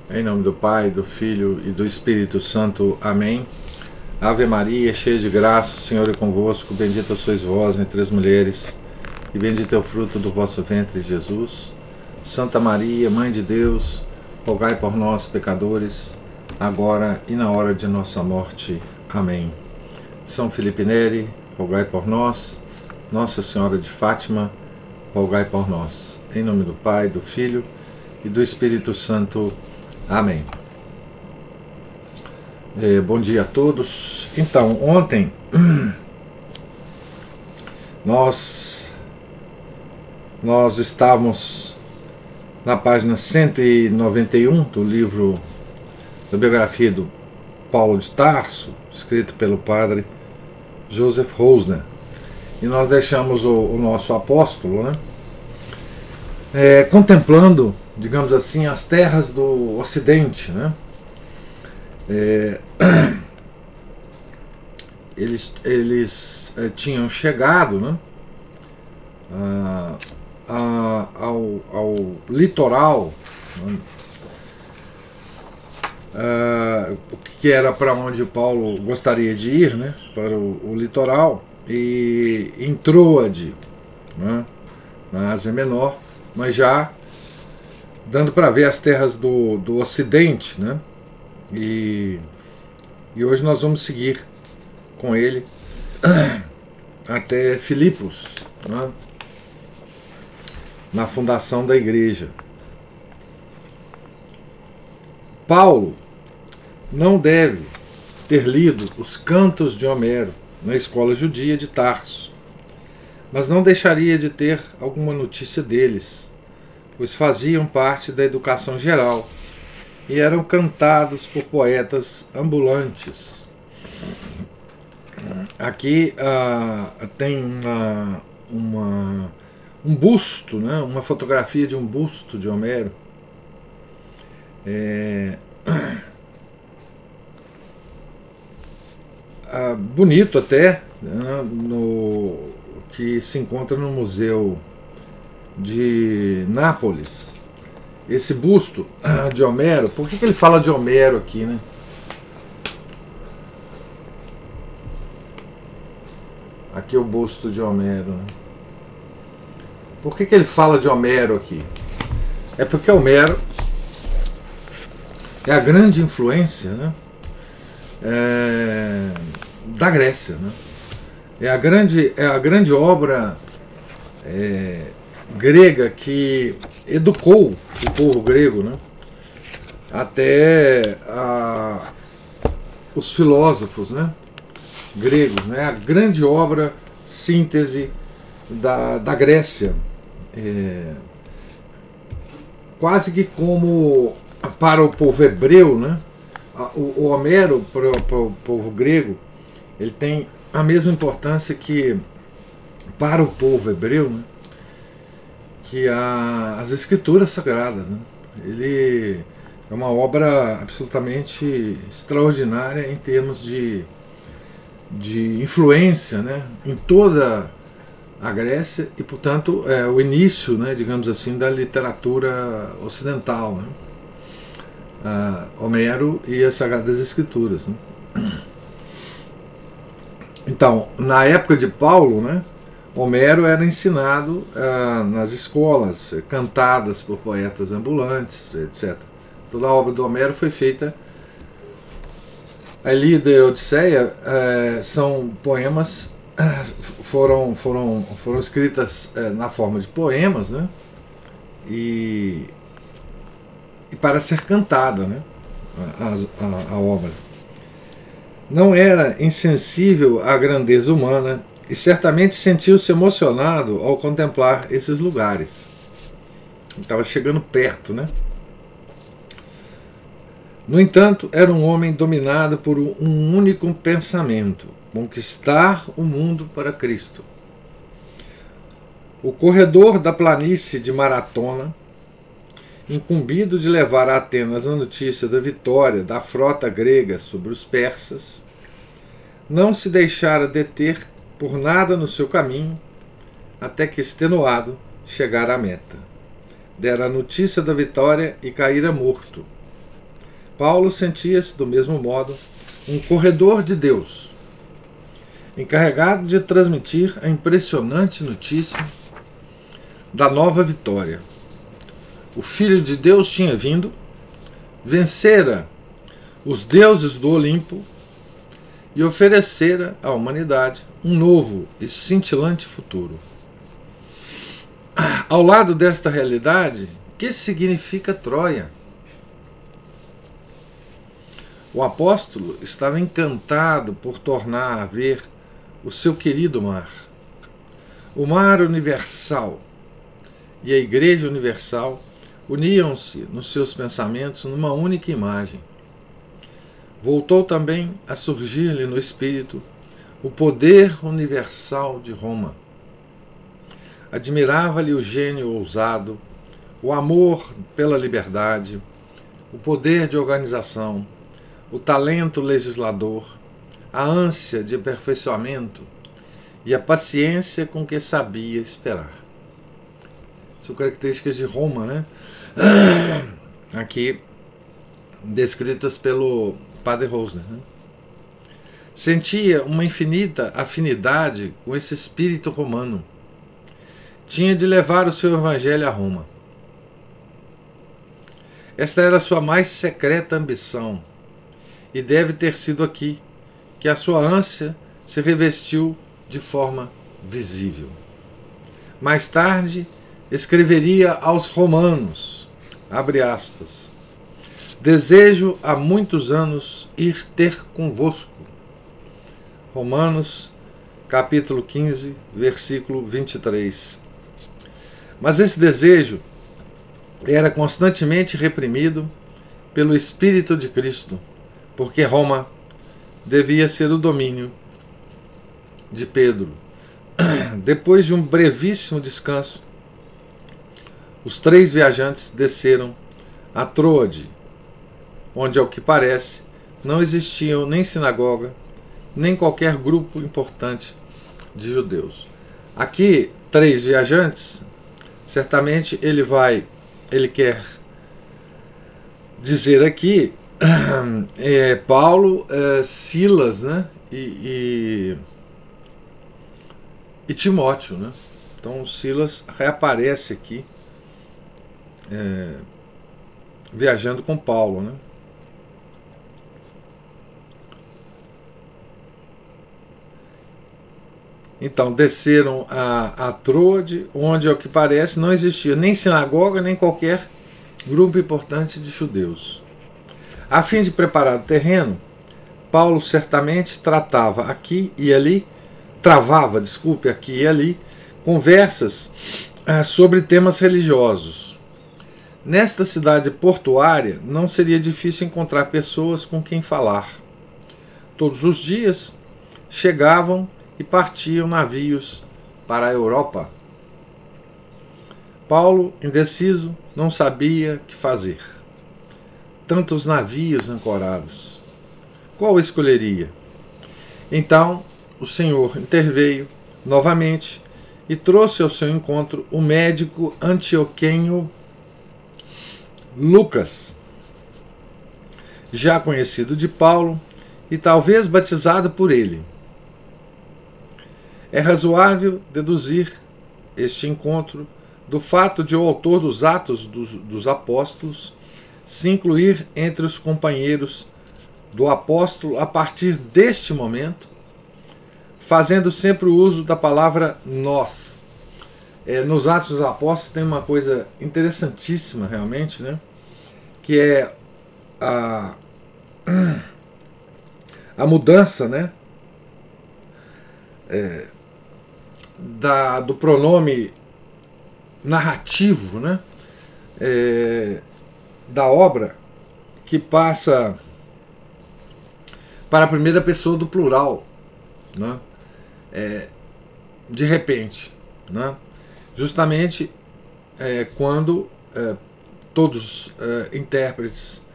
Em nome do Pai, do Filho e do Espírito Santo. Amém. Ave Maria, cheia de graça, o Senhor é convosco. Bendita sois vós entre as mulheres, e bendito é o fruto do vosso ventre, Jesus. Santa Maria, Mãe de Deus, rogai por nós, pecadores, agora e na hora de nossa morte. Amém. São Felipe Neri, rogai por nós. Nossa Senhora de Fátima, rogai por nós. Em nome do Pai, do Filho e do Espírito Santo. Amém. Bom dia a todos. Então, ontem nós estávamos na página 191 do livro da biografia do Paulo de Tarso, escrito pelo padre Joseph Rosner. E nós deixamos o nosso apóstolo, né, contemplando, digamos assim, as terras do Ocidente, né? Eles tinham chegado, né, ao litoral, né, que era para onde Paulo gostaria de ir, né, para o litoral, e em Troade, né, na Ásia Menor, mas já dando para ver as terras do Ocidente, né? E hoje nós vamos seguir com ele até Filipos, né? Na fundação da igreja. Paulo não deve ter lido os cantos de Homero na escola judia de Tarso, mas não deixaria de ter alguma notícia deles, pois faziam parte da educação geral e eram cantados por poetas ambulantes. Aqui tem um busto, né, uma fotografia de um busto de Homero, bonito até, né, que se encontra no Museu de Nápoles. Esse busto de Homero, por que ele fala de Homero aqui, né? Aqui é o busto de Homero, né? Por que ele fala de Homero aqui? É porque Homero é a grande influência, né, da Grécia, né? É a grande obra grega que educou o povo grego, né, até os filósofos, né, gregos, né, a grande obra síntese da Grécia, quase que como para o povo hebreu, né, o Homero para o povo grego, ele tem a mesma importância que para o povo hebreu, né, que as escrituras sagradas, né? Ele é uma obra absolutamente extraordinária em termos de influência, né, em toda a Grécia e, portanto, é o início, né, digamos assim, da literatura ocidental, né? Homero e as Sagradas Escrituras, né? Então, na época de Paulo, né, Homero era ensinado nas escolas, cantadas por poetas ambulantes, etc. Toda a obra do Homero foi feita. A Ilíada e a Odisseia são poemas, foram escritas na forma de poemas, né, e para ser cantada, né, a obra. Não era insensível à grandeza humana e certamente sentiu-se emocionado ao contemplar esses lugares. Ele estava chegando perto, né? No entanto, era um homem dominado por um único pensamento: conquistar o mundo para Cristo. O corredor da planície de Maratona, incumbido de levar a Atenas a notícia da vitória da frota grega sobre os persas, não se deixara deter por nada no seu caminho, até que, extenuado, chegara à meta. Dera a notícia da vitória e caíra morto, Paulo sentia-se, do mesmo modo, um corredor de Deus, encarregado de transmitir a impressionante notícia da nova vitória. O Filho de Deus tinha vindo, vencera os deuses do Olimpo e oferecera à humanidade um novo e cintilante futuro. Ao lado desta realidade, o que significa Troia? O apóstolo estava encantado por tornar a ver o seu querido mar. O mar universal e a Igreja Universal uniam-se nos seus pensamentos numa única imagem. Voltou também a surgir-lhe no espírito o poder universal de Roma. Admirava-lhe o gênio ousado, o amor pela liberdade, o poder de organização, o talento legislador, a ânsia de aperfeiçoamento e a paciência com que sabia esperar. São características de Roma, né? Aqui descritas pelo Padre Rosner, né? Sentia uma infinita afinidade com esse espírito romano. Tinha de levar o seu evangelho a Roma. Esta era a sua mais secreta ambição, e deve ter sido aqui que a sua ânsia se revestiu de forma visível. Mais tarde, escreveria aos romanos, abre aspas, desejo há muitos anos ir ter convosco. Romanos, capítulo 15, versículo 23. Mas esse desejo era constantemente reprimido pelo Espírito de Cristo, porque Roma devia ser o domínio de Pedro. Depois de um brevíssimo descanso, os 3 viajantes desceram a Troade, onde, ao que parece, não existiam nem sinagoga, nem qualquer grupo importante de judeus. Aqui, 3 viajantes, certamente ele quer dizer aqui Paulo, Silas, né, e Timóteo, né? Então Silas reaparece aqui viajando com Paulo, né? Então desceram a Troade, onde, ao que parece, não existia nem sinagoga, nem qualquer grupo importante de judeus. A fim de preparar o terreno, Paulo certamente travava aqui e ali, conversas sobre temas religiosos. Nesta cidade portuária não seria difícil encontrar pessoas com quem falar. Todos os dias chegavam e partiam navios para a Europa. Paulo, indeciso, não sabia o que fazer. Tantos navios ancorados. Qual escolheria? Então o Senhor interveio novamente e trouxe ao seu encontro o médico antioquenho Lucas, já conhecido de Paulo e talvez batizado por ele. É razoável deduzir este encontro do fato de o autor dos Atos dos Apóstolos se incluir entre os companheiros do apóstolo a partir deste momento, fazendo sempre o uso da palavra nós. Nos Atos dos Apóstolos tem uma coisa interessantíssima realmente, né? Que é a mudança, né? Do pronome narrativo, né? Da obra, que passa para a primeira pessoa do plural, né? De repente, né? Justamente quando todos intérpretes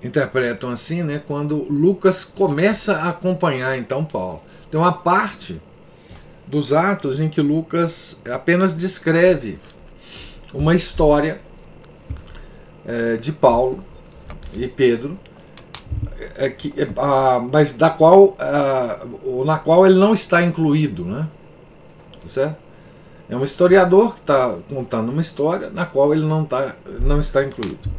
interpretam assim, né? Quando Lucas começa a acompanhar então Paulo. Tem uma parte dos Atos em que Lucas apenas descreve uma história de Paulo e Pedro, mas na qual ele não está incluído, né? Certo? É um historiador que está contando uma história na qual ele não está incluído.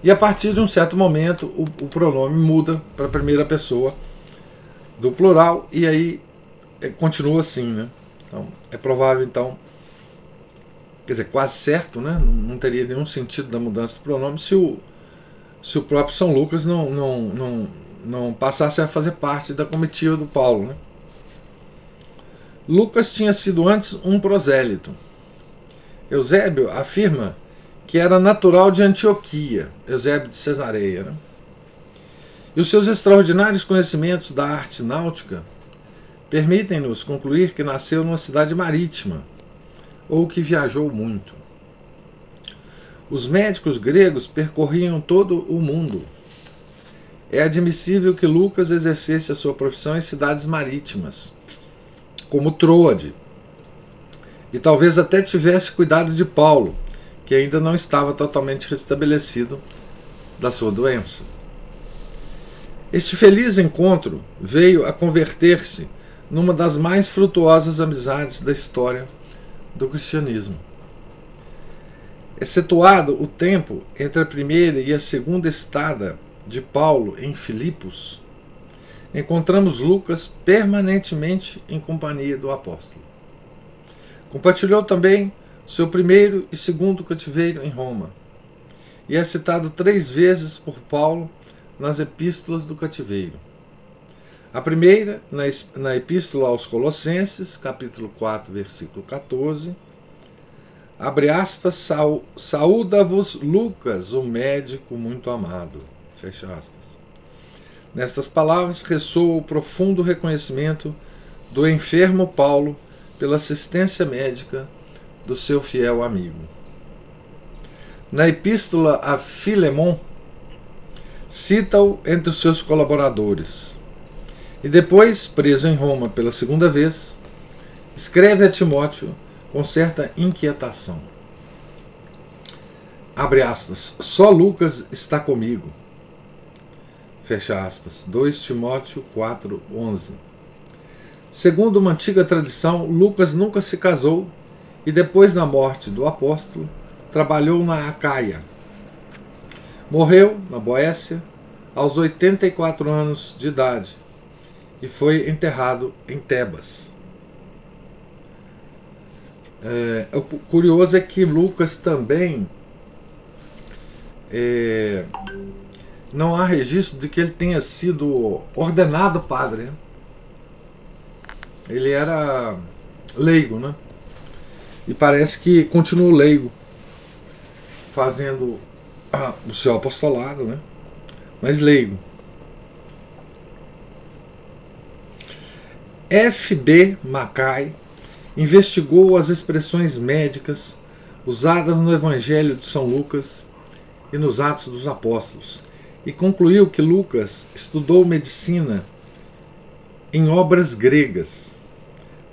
E a partir de um certo momento o pronome muda para a primeira pessoa do plural e aí continua assim, né? Então, é provável, então, quer dizer, quase certo, né? Não teria nenhum sentido da mudança do pronome se o próprio São Lucas não passasse a fazer parte da comitiva do Paulo, né? Lucas tinha sido antes um prosélito. Eusébio afirma que era natural de Antioquia, Eusébio de Cesareia, né? E os seus extraordinários conhecimentos da arte náutica permitem-nos concluir que nasceu numa cidade marítima, ou que viajou muito. Os médicos gregos percorriam todo o mundo. É admissível que Lucas exercesse a sua profissão em cidades marítimas, como Troade, e talvez até tivesse cuidado de Paulo, que ainda não estava totalmente restabelecido da sua doença. Este feliz encontro veio a converter-se numa das mais frutuosas amizades da história do cristianismo. Excetuado o tempo entre a primeira e a segunda estada de Paulo em Filipos, encontramos Lucas permanentemente em companhia do apóstolo. Compartilhou também seu primeiro e segundo cativeiro em Roma, e é citado 3 vezes por Paulo nas epístolas do cativeiro. A primeira, na epístola aos Colossenses, capítulo 4, versículo 14, abre aspas, saúda-vos Lucas, o médico muito amado, fecha aspas. Nestas palavras ressoa o profundo reconhecimento do enfermo Paulo pela assistência médica do seu fiel amigo. Na epístola a Filemon, cita-o entre os seus colaboradores. E depois, preso em Roma pela segunda vez, escreve a Timóteo com certa inquietação. Abre aspas, só Lucas está comigo. Fecha aspas, 2 Timóteo 4:11. Segundo uma antiga tradição, Lucas nunca se casou e depois da morte do apóstolo, trabalhou na Acaia. Morreu na Boécia aos 84 anos de idade e foi enterrado em Tebas. O curioso é que Lucas também não há registro de que ele tenha sido ordenado padre, né? Ele era leigo, né? E parece que continuou leigo, fazendo o seu apostolado, né? Mas leigo. F.B. Mackay investigou as expressões médicas usadas no Evangelho de São Lucas e nos Atos dos Apóstolos e concluiu que Lucas estudou medicina em obras gregas.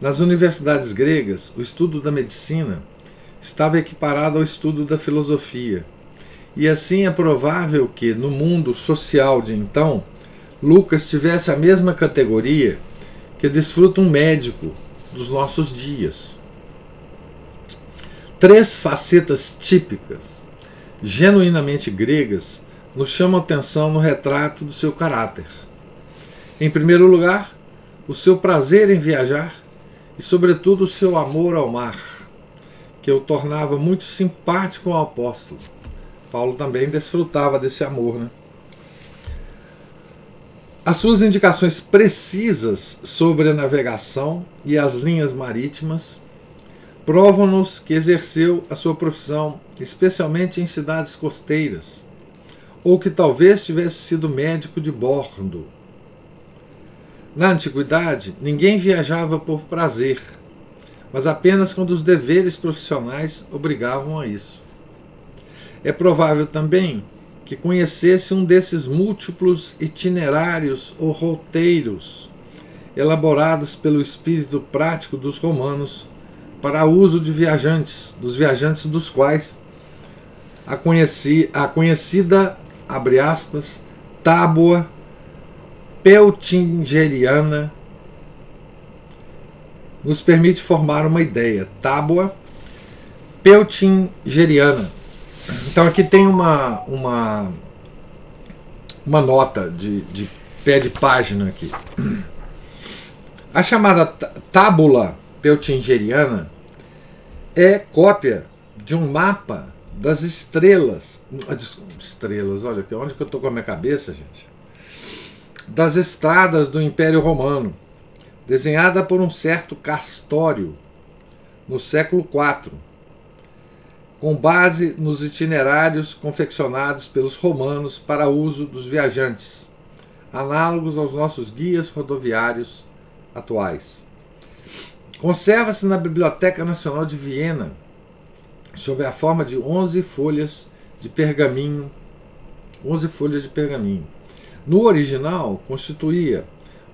Nas universidades gregas, o estudo da medicina estava equiparado ao estudo da filosofia, e assim é provável que, no mundo social de então, Lucas tivesse a mesma categoria que desfruta um médico dos nossos dias. 3 facetas típicas, genuinamente gregas, nos chamam a atenção no retrato do seu caráter. Em primeiro lugar, o seu prazer em viajar e, sobretudo, o seu amor ao mar, que o tornava muito simpático ao apóstolo. Paulo também desfrutava desse amor, né? As suas indicações precisas sobre a navegação e as linhas marítimas provam-nos que exerceu a sua profissão especialmente em cidades costeiras, ou que talvez tivesse sido médico de bordo. Na antiguidade, ninguém viajava por prazer, mas apenas quando os deveres profissionais obrigavam a isso. É provável também que conhecesse um desses múltiplos itinerários ou roteiros elaborados pelo espírito prático dos romanos para uso de viajantes, dos quais a conhecida, abre aspas, tábua peutingeriana nos permite formar uma ideia. Tábua peutingeriana. Então aqui tem uma nota de pé de página aqui. A chamada tábula peutingeriana é cópia de um mapa das estrelas. Estrelas, olha aqui, onde que eu estou com a minha cabeça, gente? Das estradas do Império Romano, desenhada por um certo Castório no século IV, com base nos itinerários confeccionados pelos romanos para uso dos viajantes, análogos aos nossos guias rodoviários atuais. Conserva-se na Biblioteca Nacional de Viena, sob a forma de 11 folhas de pergaminho. 11 folhas de pergaminho. No original, constituía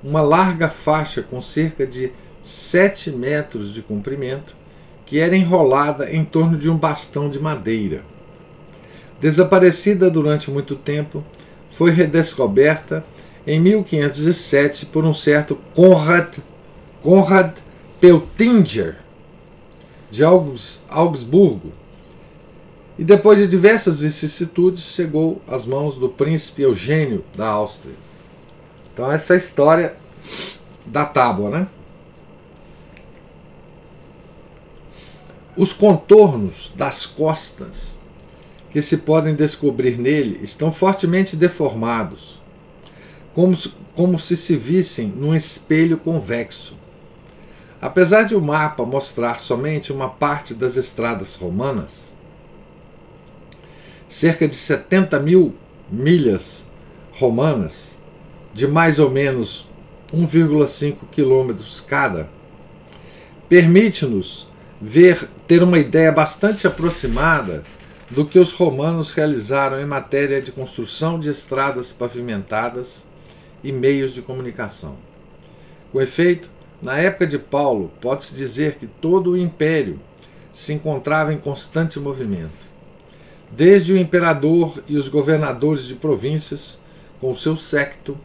uma larga faixa com cerca de 7 metros de comprimento, que era enrolada em torno de um bastão de madeira. Desaparecida durante muito tempo, foi redescoberta em 1507 por um certo Konrad Peutinger, de Augsburgo, e depois de diversas vicissitudes chegou às mãos do príncipe Eugênio da Áustria. Então essa é a história da tábua, né? Os contornos das costas que se podem descobrir nele estão fortemente deformados, como se vissem num espelho convexo. Apesar de o mapa mostrar somente uma parte das estradas romanas, cerca de 70 mil milhas romanas, de mais ou menos 1,5 quilômetros cada, permite-nos ter uma ideia bastante aproximada do que os romanos realizaram em matéria de construção de estradas pavimentadas e meios de comunicação. Com efeito, na época de Paulo, pode-se dizer que todo o império se encontrava em constante movimento. Desde o imperador e os governadores de províncias, com o seu séquito,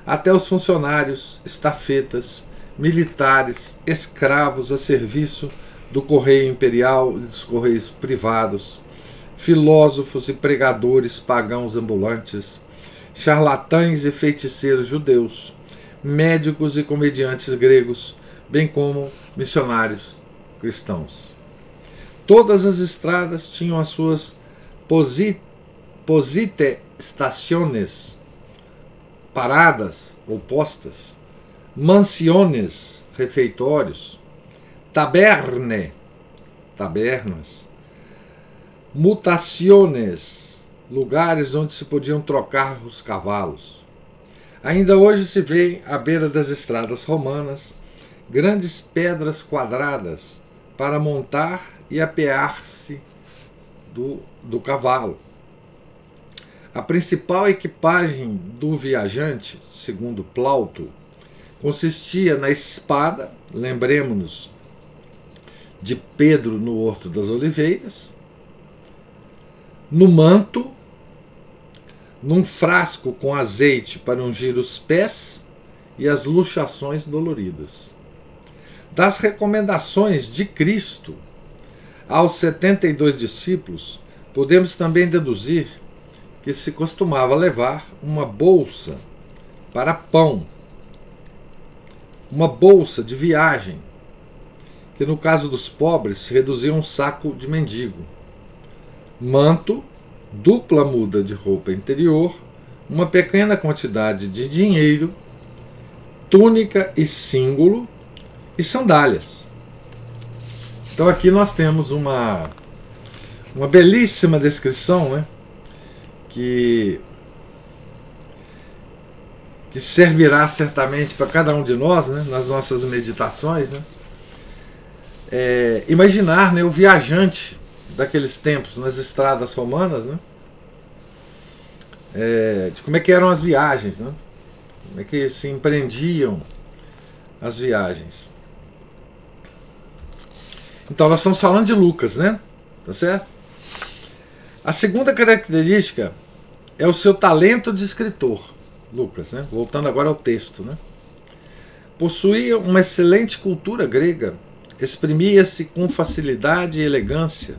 até os funcionários, estafetas, militares, escravos a serviço do correio imperial e dos correios privados, filósofos e pregadores pagãos ambulantes, charlatães e feiticeiros judeus, médicos e comediantes gregos, bem como missionários cristãos. Todas as estradas tinham as suas positestaciones, paradas ou postas, mansiones, refeitórios, tabernas, mutaciones, lugares onde se podiam trocar os cavalos. Ainda hoje se vê à beira das estradas romanas grandes pedras quadradas para montar e apear-se do cavalo. A principal equipagem do viajante, segundo Plauto, consistia na espada, lembremos-nos de Pedro no Horto das Oliveiras, no manto, num frasco com azeite para ungir os pés e as luxações doloridas. Das recomendações de Cristo aos 72 discípulos, podemos também deduzir que se costumava levar uma bolsa para pão, uma bolsa de viagem, que no caso dos pobres se reduzia a um saco de mendigo, manto, dupla muda de roupa interior, uma pequena quantidade de dinheiro, túnica e cíngulo e sandálias. Então aqui nós temos uma belíssima descrição, né, que servirá certamente para cada um de nós, né, nas nossas meditações, né, imaginar, né, o viajante daqueles tempos nas estradas romanas, né, de como é que eram as viagens, né, como é que se empreendiam as viagens. Então nós estamos falando de Lucas, né, tá certo? A segunda característica é o seu talento de escritor, Lucas, né? Voltando agora ao texto, né? Possuía uma excelente cultura grega, exprimia-se com facilidade e elegância,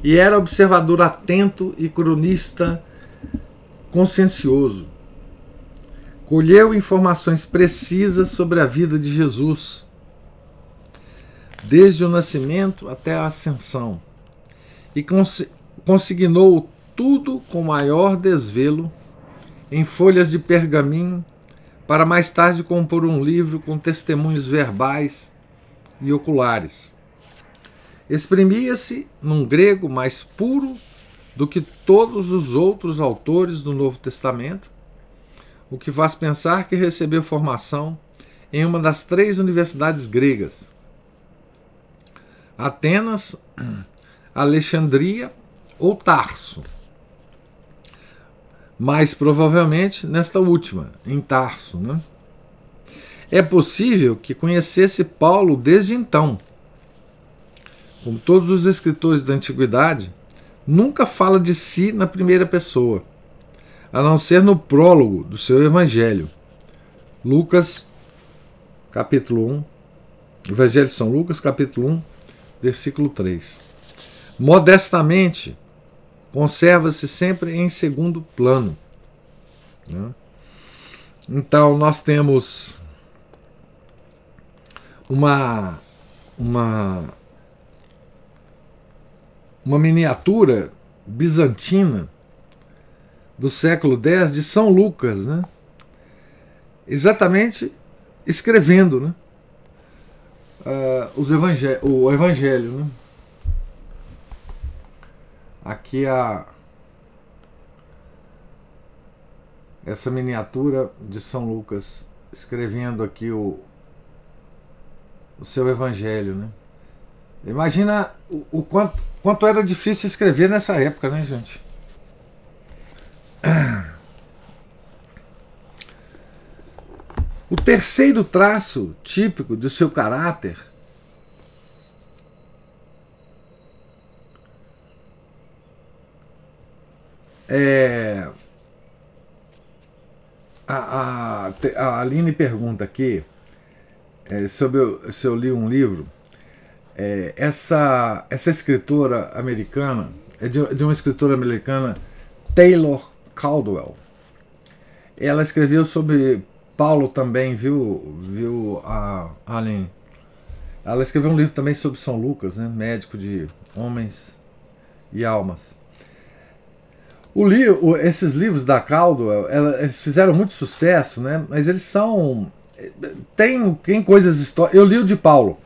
e era observador atento e cronista consciencioso. Colheu informações precisas sobre a vida de Jesus, desde o nascimento até a ascensão, e consignou tudo com maior desvelo em folhas de pergaminho, para mais tarde compor um livro com testemunhos verbais e oculares. Exprimia-se num grego mais puro do que todos os outros autores do Novo Testamento, o que faz pensar que recebeu formação em uma das 3 universidades gregas: Atenas, Alexandria ou Tarso. Mais provavelmente nesta última, em Tarso, né? É possível que conhecesse Paulo desde então. Como todos os escritores da antiguidade, nunca fala de si na primeira pessoa, a não ser no prólogo do seu evangelho. Lucas, capítulo 1, Evangelho de São Lucas, capítulo 1, versículo 3. Modestamente, conserva-se sempre em segundo plano, né? Então, nós temos uma miniatura bizantina do século X de São Lucas, né? Exatamente escrevendo, né? O Evangelho, né? Aqui essa miniatura de São Lucas escrevendo aqui o seu Evangelho, né? Imagina o quanto era difícil escrever nessa época, né, gente? O terceiro traço típico do seu caráter a Aline pergunta aqui se eu li um livro. Essa escritora americana é de uma escritora americana, Taylor Caldwell. Ela escreveu sobre Paulo também, viu Aline? Ela escreveu um livro também sobre São Lucas, né? Médico de homens e almas. Esses livros da Caldwell, eles fizeram muito sucesso, né? Mas eles são... Tem coisas históricas. Eu li o de Paulo.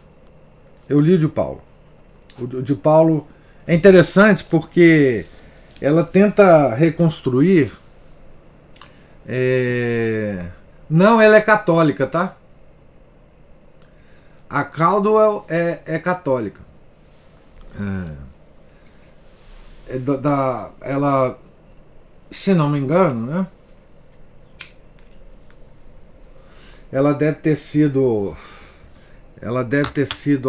O de Paulo é interessante porque ela tenta reconstruir... Não, ela é católica, tá? A Caldwell é católica. Ela, se não me engano, né? Ela deve ter sido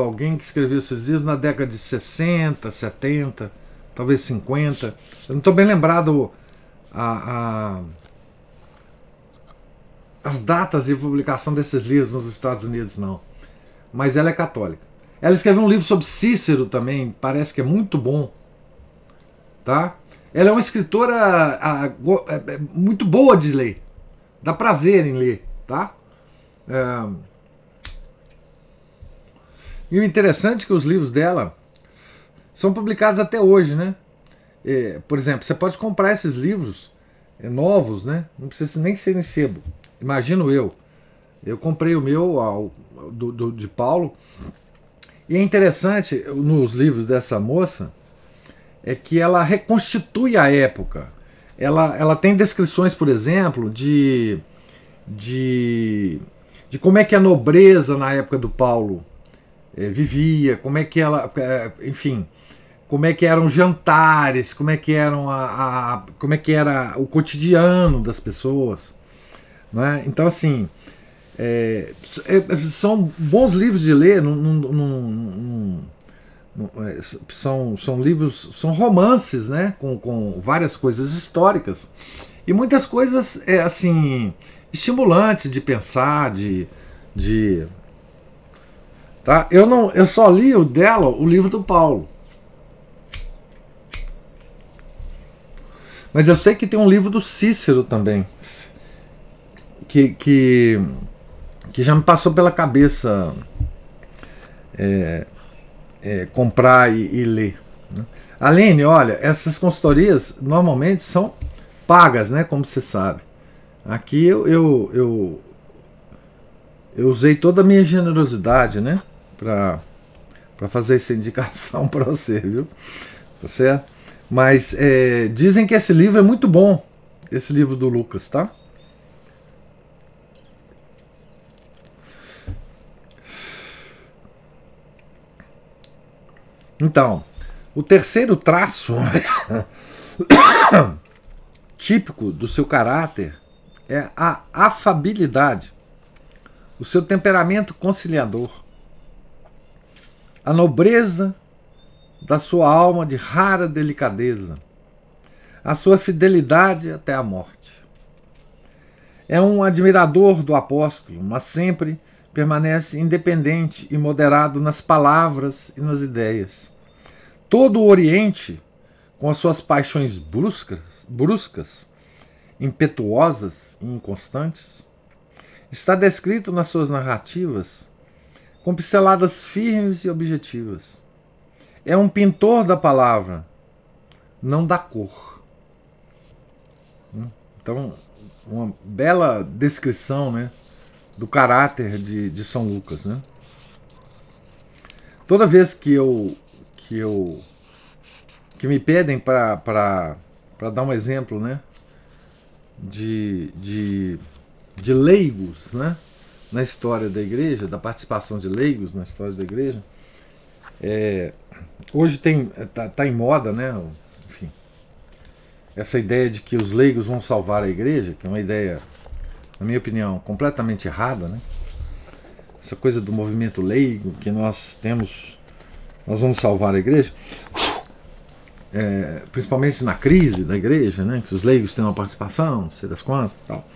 alguém que escreveu esses livros na década de 60, 70, talvez 50. Eu não estou bem lembrado as datas de publicação desses livros nos Estados Unidos, não. Mas ela é católica. Ela escreveu um livro sobre Cícero também, parece que é muito bom. Tá? Ela é uma escritora muito boa de ler. Dá prazer em ler. Tá? E o interessante é que os livros dela são publicados até hoje, né? Por exemplo, você pode comprar esses livros novos, né? Não precisa nem ser em sebo. Imagino eu. Eu comprei o meu de Paulo. E é interessante nos livros dessa moça é que ela reconstitui a época. Ela tem descrições, por exemplo, de como é que a nobreza na época do Paulo vivia, como é que ela, enfim, como é que eram os jantares, como é que como é que era o cotidiano das pessoas, né? Então, assim, são bons livros de ler, São livros, são romances, né, com várias coisas históricas e muitas coisas assim estimulantes de pensar, tá? Eu só li o livro do Paulo, mas eu sei que tem um livro do Cícero também que já me passou pela cabeça comprar e ler, né? Aline, olha, essas consultorias normalmente são pagas, né? Como você sabe. Aqui eu usei toda a minha generosidade, né? Para fazer essa indicação para você, viu? Tá certo? Mas dizem que esse livro é muito bom, esse livro do Lucas, tá? Então, o terceiro traço típico do seu caráter é a afabilidade, o seu temperamento conciliador, a nobreza da sua alma de rara delicadeza, a sua fidelidade até a morte. É um admirador do apóstolo, mas sempre permanece independente e moderado nas palavras e nas ideias. Todo o Oriente, com as suas paixões bruscas, impetuosas e inconstantes, está descrito nas suas narrativas com pinceladas firmes e objetivas. É um pintor da palavra, não da cor. Então, uma bela descrição, né, do caráter de São Lucas, né? Toda vez que me pedem para dar um exemplo, né, de leigos, né, na história da igreja, da participação de leigos na história da igreja, hoje tá em moda, né, enfim, essa ideia de que os leigos vão salvar a igreja, que é uma ideia, na minha opinião, completamente errada, né? Essa coisa do movimento leigo, que nós vamos salvar a igreja, principalmente na crise da igreja, né? Que os leigos têm uma participação, não sei das quantas, tal.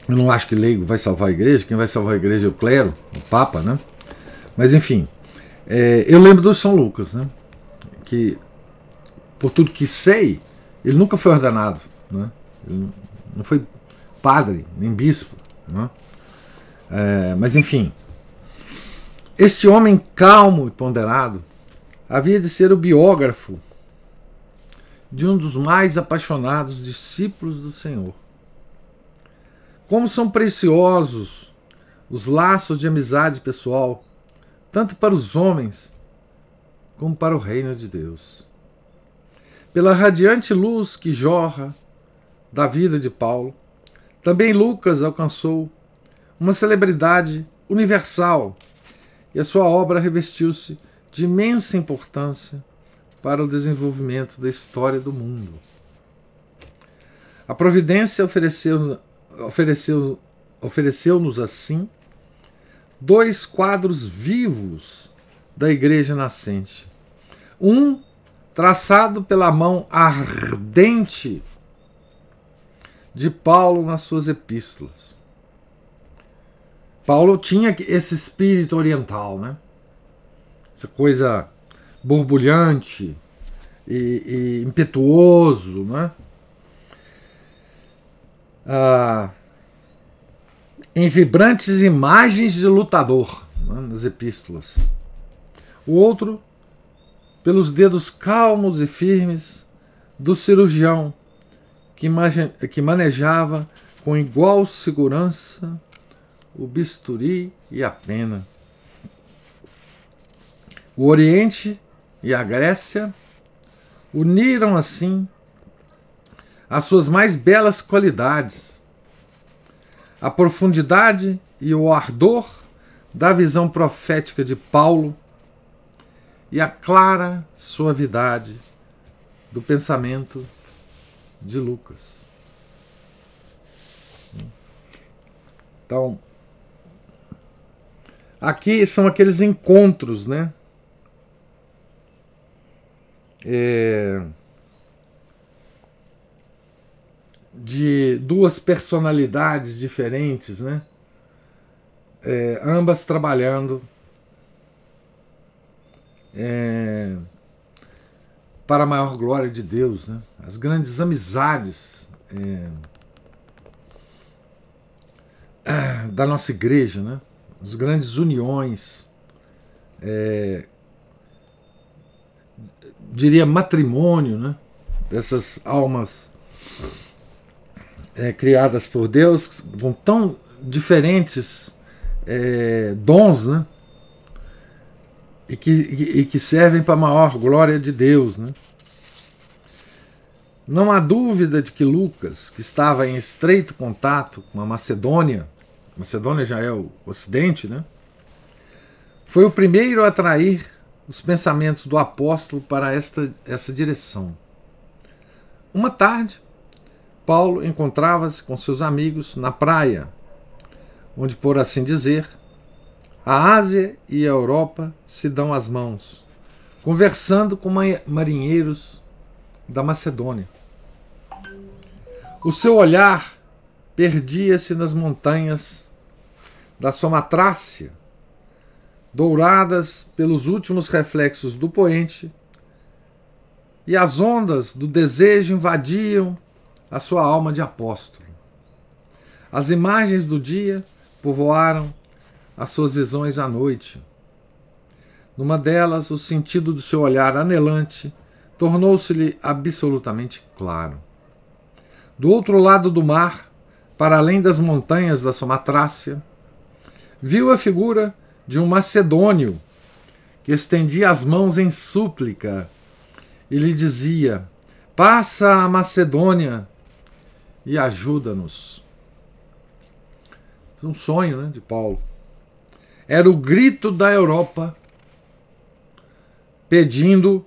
Eu não acho que leigo vai salvar a igreja. Quem vai salvar a igreja é o clero, o Papa, né? Mas enfim, eu lembro do São Lucas, né? Que, por tudo que sei, ele nunca foi ordenado, né? Ele não foi padre, nem bispo, né? Mas enfim, este homem calmo e ponderado havia de ser o biógrafo de um dos mais apaixonados discípulos do Senhor. Como são preciosos os laços de amizade pessoal, tanto para os homens como para o reino de Deus. Pela radiante luz que jorra da vida de Paulo, também Lucas alcançou uma celebridade universal e a sua obra revestiu-se de imensa importância para o desenvolvimento da história do mundo. A providência ofereceu-nos assim 2 quadros vivos da igreja nascente. Um traçado pela mão ardente de Paulo nas suas epístolas. Paulo tinha esse espírito oriental, né? Essa coisa borbulhante e impetuoso, né? Em vibrantes imagens de lutador, né, nas epístolas. O outro, pelos dedos calmos e firmes do cirurgião que manejava com igual segurança o bisturi e a pena. O Oriente e a Grécia uniram assim as suas mais belas qualidades, a profundidade e o ardor da visão profética de Paulo e a clara suavidade do pensamento de Lucas. Então, Aqui são aqueles encontros, né? De duas personalidades diferentes, né? Ambas trabalhando para a maior glória de Deus, né? As grandes amizades da nossa igreja, né? As grandes uniões, diria matrimônio, né? Dessas almas criadas por Deus, com tão diferentes dons, né? E que servem para a maior glória de Deus, né? Não há dúvida de que Lucas, que estava em estreito contato com a Macedônia já é o Ocidente, né? Foi o primeiro a atrair os pensamentos do apóstolo para essa direção. Uma tarde, Paulo encontrava-se com seus amigos na praia, onde, por assim dizer, a Ásia e a Europa se dão as mãos, conversando com marinheiros da Macedônia. O seu olhar perdia-se nas montanhas da Samothrácia, douradas pelos últimos reflexos do poente, e as ondas do desejo invadiam a sua alma de apóstolo. As imagens do dia povoaram as suas visões à noite. Numa delas, o sentido do seu olhar anelante tornou-se-lhe absolutamente claro. Do outro lado do mar, para além das montanhas da Samothrácia, viu a figura de um macedônio que estendia as mãos em súplica e lhe dizia: passa a Macedônia e ajuda-nos. Um sonho, né, de Paulo. Era o grito da Europa pedindo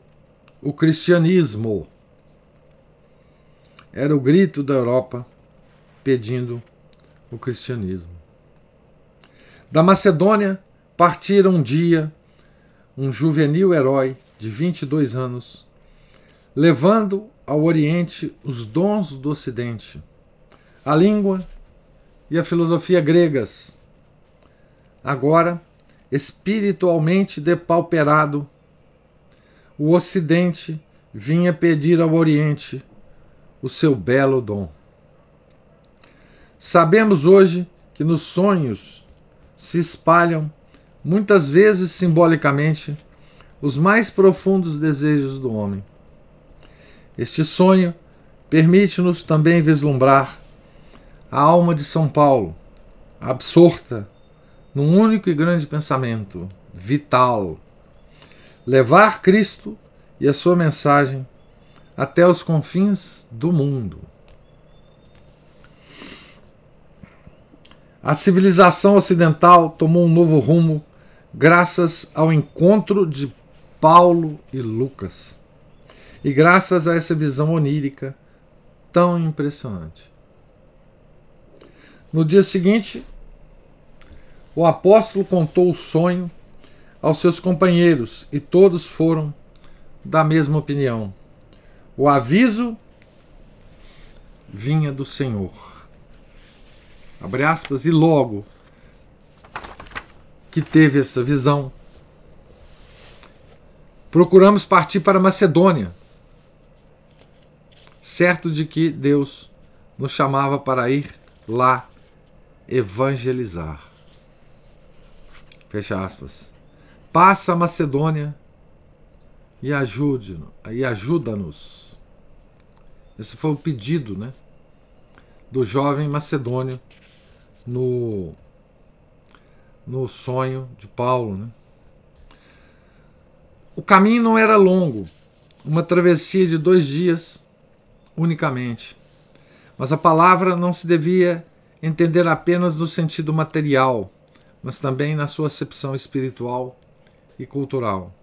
o cristianismo. Era o grito da Europa pedindo o cristianismo. Da Macedônia partira um dia um juvenil herói de 22 anos, levando ao Oriente os dons do Ocidente, a língua e a filosofia gregas. Agora, espiritualmente depauperado, o Ocidente vinha pedir ao Oriente o seu belo dom. Sabemos hoje que nos sonhos se espalham, muitas vezes simbolicamente, os mais profundos desejos do homem. Este sonho permite-nos também vislumbrar a alma de São Paulo, absorta num único e grande pensamento, vital: levar Cristo e a sua mensagem até os confins do mundo. A civilização ocidental tomou um novo rumo graças ao encontro de Paulo e Lucas, e graças a essa visão onírica tão impressionante. No dia seguinte, o apóstolo contou o sonho aos seus companheiros e todos foram da mesma opinião. O aviso vinha do Senhor. Abre aspas, e logo que teve essa visão, procuramos partir para Macedônia, certo de que Deus nos chamava para ir lá evangelizar. Fecha aspas. Passa a Macedônia e ajuda-nos. Esse foi o pedido, né, do jovem macedônio no sonho de Paulo, né? O caminho não era longo, uma travessia de 2 dias unicamente. Mas a palavra não se devia entender apenas no sentido material, mas também na sua acepção espiritual e cultural.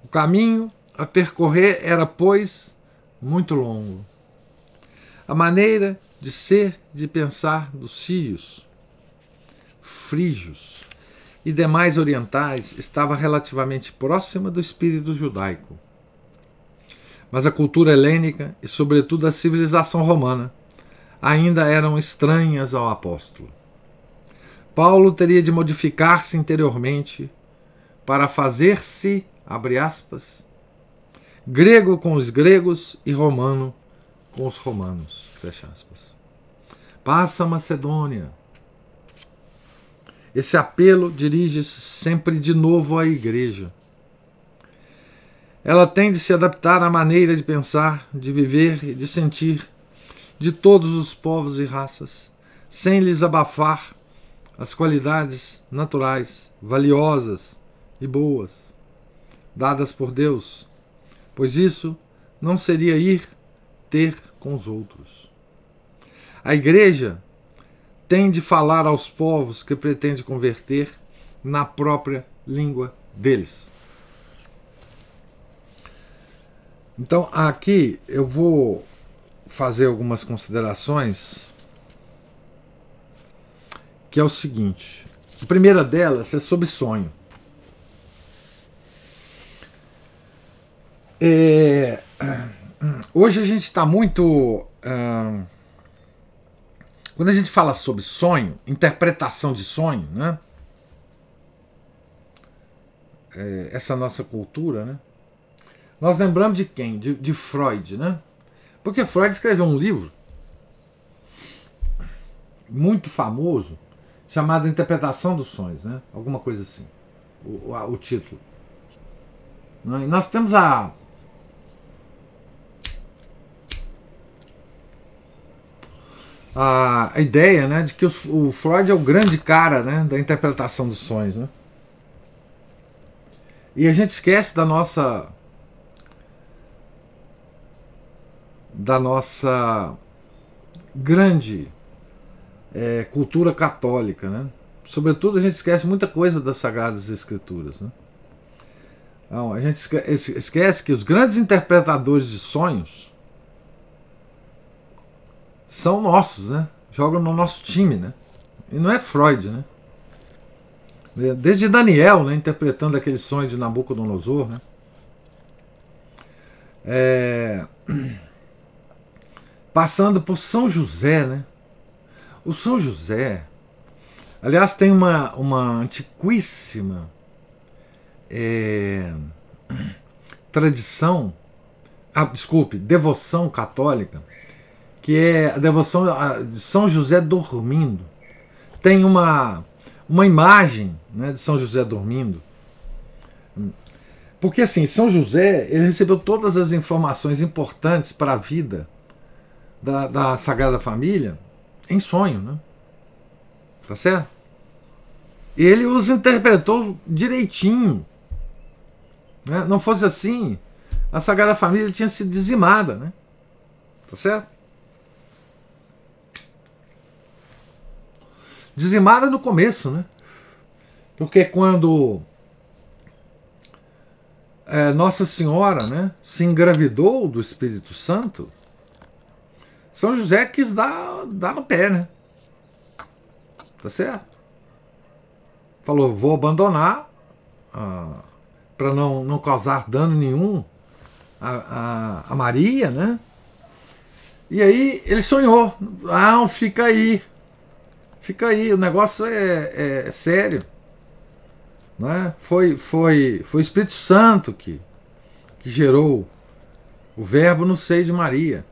O caminho a percorrer era, pois, muito longo. A maneira de ser, de pensar dos sírios, frígios, e demais orientais estava relativamente próxima do espírito judaico. Mas a cultura helênica e, sobretudo, a civilização romana ainda eram estranhas ao apóstolo. Paulo teria de modificar-se interiormente para fazer-se, abre aspas, grego com os gregos e romano com os romanos, fecha aspas. Passa a Macedônia. Esse apelo dirige-se sempre de novo à igreja. Ela tem de se adaptar à maneira de pensar, de viver e de sentir de todos os povos e raças, sem lhes abafar as qualidades naturais, valiosas e boas, dadas por Deus, pois isso não seria ir ter com os outros. A igreja tem de falar aos povos que pretende converter na própria língua deles. Então, aqui eu vou fazer algumas considerações, que é o seguinte. A primeira delas é sobre sonho. Hoje a gente está muito... quando a gente fala sobre sonho, interpretação de sonho, né? Essa nossa cultura, né? Nós lembramos de quem? De Freud, né? Porque Freud escreveu um livro muito famoso chamado Interpretação dos Sonhos, né? Alguma coisa assim, o título. E nós temos a ideia, né, de que o Freud é o grande cara, né, da interpretação dos sonhos, né? E a gente esquece da nossa grande cultura católica, né? Sobretudo a gente esquece muita coisa das Sagradas Escrituras, né? Então, a gente esquece que os grandes interpretadores de sonhos são nossos, né? Jogam no nosso time, né? E não é Freud, né? Desde Daniel, né, interpretando aquele sonho de Nabucodonosor, né? Passando por São José, né? O São José, aliás, tem uma antiquíssima devoção católica, que é a devoção de São José dormindo. Tem uma imagem, né, de São José dormindo. Porque assim, São José, ele recebeu todas as informações importantes para a vida da Sagrada Família em sonho, né? Tá certo? Ele os interpretou direitinho, né? Não fosse assim, a Sagrada Família tinha sido dizimada, né? Tá certo? Dizimada no começo, né? Porque quando Nossa Senhora, né, se engravidou do Espírito Santo, São José quis dar no pé, né? Tá certo? Falou, vou abandonar para não causar dano nenhum a Maria, né? E aí ele sonhou. Fica aí, o negócio é sério, né? Foi o Espírito Santo que gerou o Verbo no seio de Maria.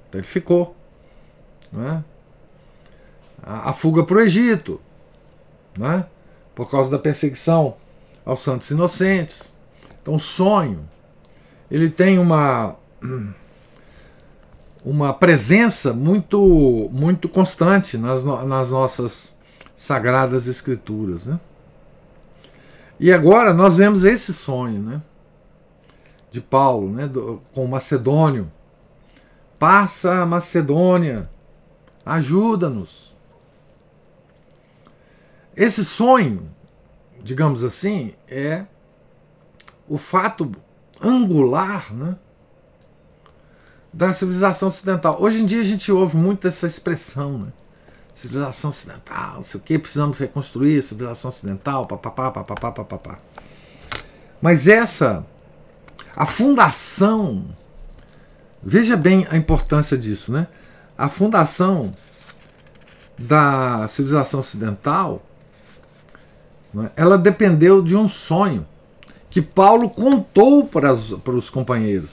Então ele ficou, né? A fuga para o Egito, né? Por causa da perseguição aos santos inocentes. Então o sonho, ele tem uma presença muito, muito constante nas nossas Sagradas Escrituras, né? E agora nós vemos esse sonho, né, de Paulo, né, com o Macedônio. Passa a Macedônia, ajuda-nos. Esse sonho, digamos assim, é o fato angular, né, da civilização ocidental. Hoje em dia a gente ouve muito essa expressão, né, civilização ocidental, não sei o que, precisamos reconstruir a civilização ocidental, papapá, papapá, papapá. Mas a fundação, veja bem a importância disso, né? A fundação da civilização ocidental, né, ela dependeu de um sonho que Paulo contou para os companheiros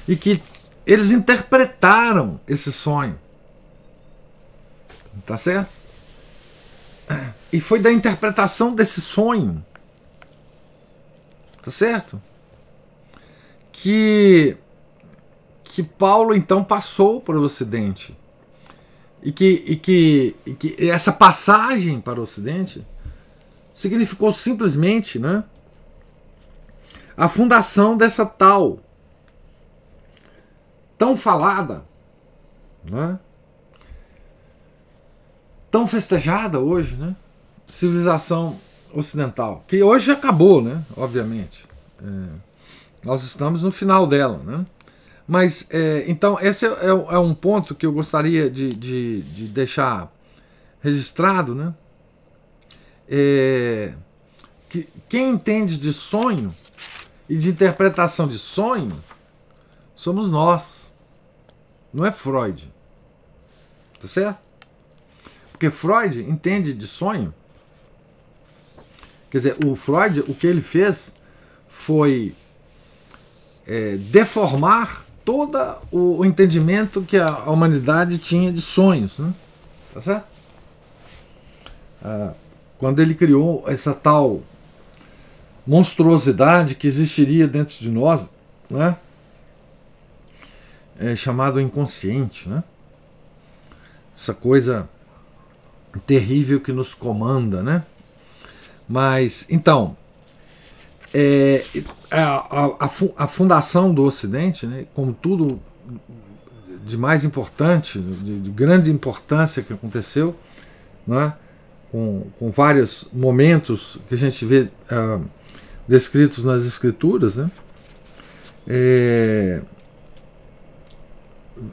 e que eles interpretaram esse sonho. Tá certo? E foi da interpretação desse sonho, tá certo? Que Paulo então passou para o Ocidente. E que essa passagem para o Ocidente significou simplesmente, né, a fundação dessa tão falada, né, tão festejada hoje, né, civilização ocidental, que hoje já acabou, né, obviamente. Nós estamos no final dela, né? Mas, então, esse é um ponto que eu gostaria de deixar registrado, né? Que quem entende de sonho e de interpretação de sonho somos nós, não é Freud. Tá certo? Porque Freud entende de sonho. Quer dizer, o Freud, o que ele fez foi deformar todo o entendimento que a humanidade tinha de sonhos, né? Tá certo? Quando ele criou essa tal monstruosidade que existiria dentro de nós, né? Chamado inconsciente, né? Essa coisa terrível que nos comanda, né? Mas, então, a fundação do Ocidente, né, como tudo de mais importante, de grande importância que aconteceu, né, com vários momentos que a gente vê descritos nas Escrituras, né,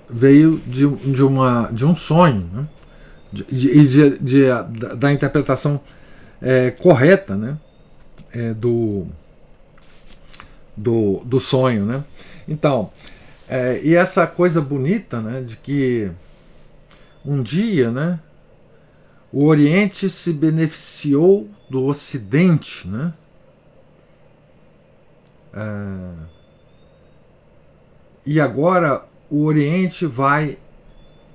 veio de um sonho, né, da interpretação correta, né, do sonho, né? Então, e essa coisa bonita, né, de que um dia, né, o Oriente se beneficiou do Ocidente, né? E agora o Oriente vai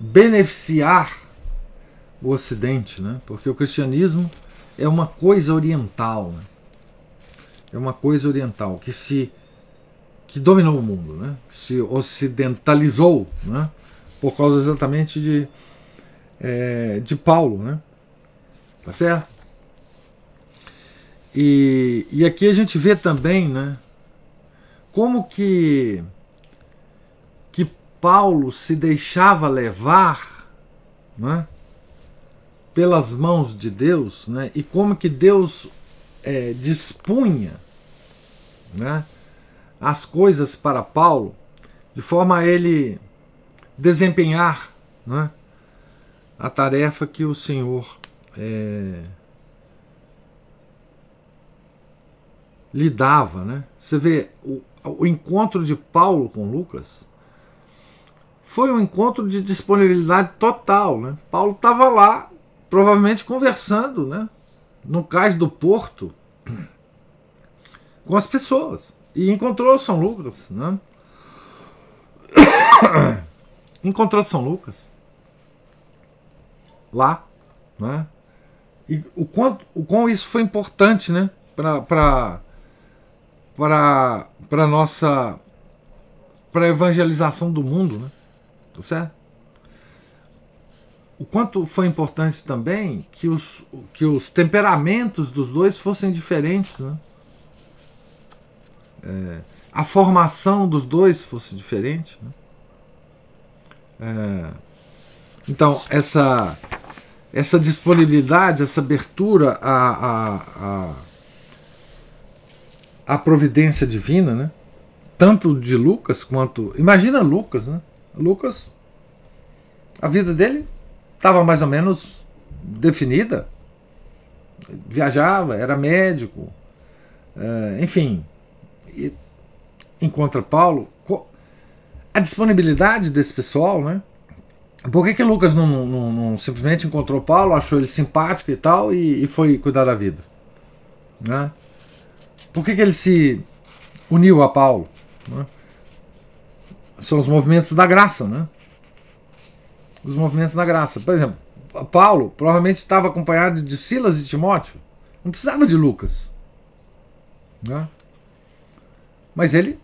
beneficiar o Ocidente, né? Porque o cristianismo é uma coisa oriental, né? É uma coisa oriental que dominou o mundo, né? Que se ocidentalizou, né? Por causa exatamente de Paulo, né? Tá certo? E aqui a gente vê também, né, como que Paulo se deixava levar, né, pelas mãos de Deus, né, e como que Deus dispunha, né, as coisas para Paulo de forma a ele desempenhar, né, a tarefa que o Senhor lhe dava, né? Você vê, o encontro de Paulo com Lucas foi um encontro de disponibilidade total, né? Paulo estava lá, provavelmente conversando, né, no cais do porto com as pessoas, e encontrou São Lucas, né? Encontrou São Lucas lá, né? E o quão isso foi importante, né, para a evangelização do mundo, né? Tá certo? O quanto foi importante também que os temperamentos dos dois fossem diferentes, né? A formação dos dois fosse diferente, né? Então, essa disponibilidade, essa abertura à providência divina, né? Tanto de Lucas quanto... Imagina Lucas, né? Lucas, a vida dele estava mais ou menos definida. Viajava, era médico, enfim. E encontra Paulo. A disponibilidade desse pessoal, né? Por que Lucas não simplesmente encontrou Paulo, achou ele simpático e tal, e foi cuidar da vida? Né? Por que ele se uniu a Paulo? Né? São os movimentos da graça, né? Os movimentos da graça. Por exemplo, Paulo provavelmente estava acompanhado de Silas e Timóteo. Não precisava de Lucas. Né? Mas ele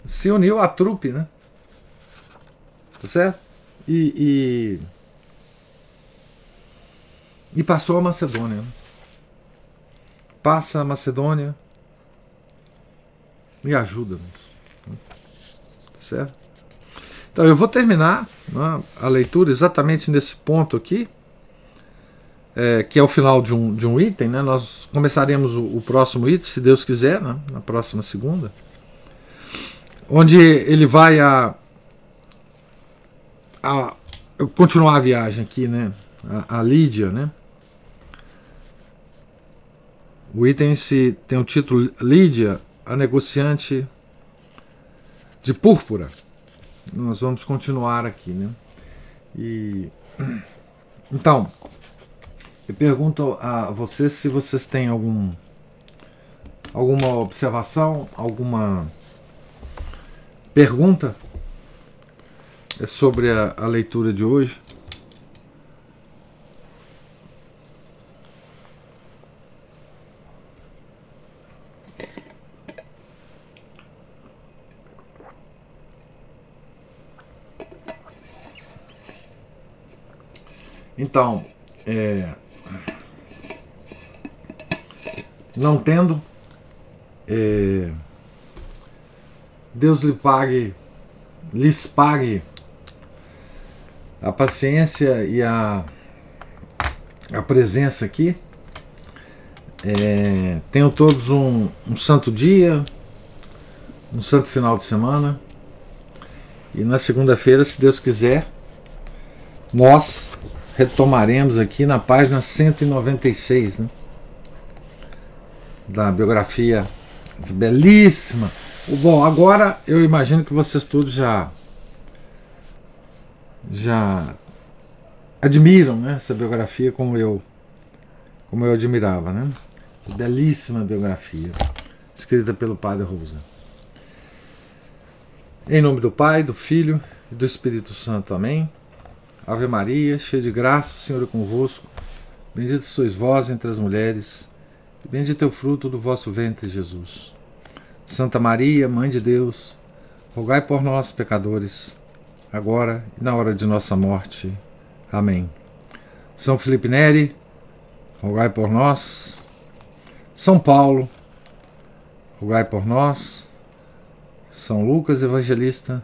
se uniu à trupe, né? Tá certo? E passou a Macedônia. Né? Passa a Macedônia e ajuda-nos. Tá certo? Então eu vou terminar, né, a leitura exatamente nesse ponto aqui, que é o final de um item. Né? Nós começaremos o próximo item, se Deus quiser, né, na próxima segunda, onde ele vai continuar a viagem aqui, né? A Lídia, né? O item tem o título Lídia, a negociante de púrpura. Nós vamos continuar aqui, né? Então, eu pergunto a vocês se vocês têm alguma observação, alguma pergunta sobre a leitura de hoje. Então, não tendo, Deus lhes pague a paciência e a presença aqui. Tenham todos um santo dia, um santo final de semana. E na segunda-feira, se Deus quiser, nós retomaremos aqui na página 196, né, da biografia belíssima. Bom, agora eu imagino que vocês todos já admiram, né, essa biografia como eu admirava, né? Essa belíssima biografia escrita pelo Padre Rosa. Em nome do Pai, do Filho e do Espírito Santo. Amém. Ave Maria, cheia de graça, o Senhor é convosco. Bendita sois vós entre as mulheres, e bendito é o fruto do vosso ventre, Jesus. Santa Maria, Mãe de Deus, rogai por nós, pecadores, agora e na hora de nossa morte. Amém. São Felipe Neri, rogai por nós. São Paulo, rogai por nós. São Lucas Evangelista,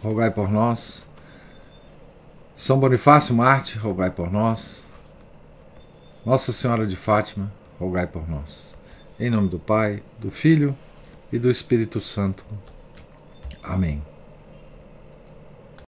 rogai por nós. São Bonifácio Mártir, rogai por nós. Nossa Senhora de Fátima, rogai por nós. Em nome do Pai, do Filho e do Espírito Santo. Amém.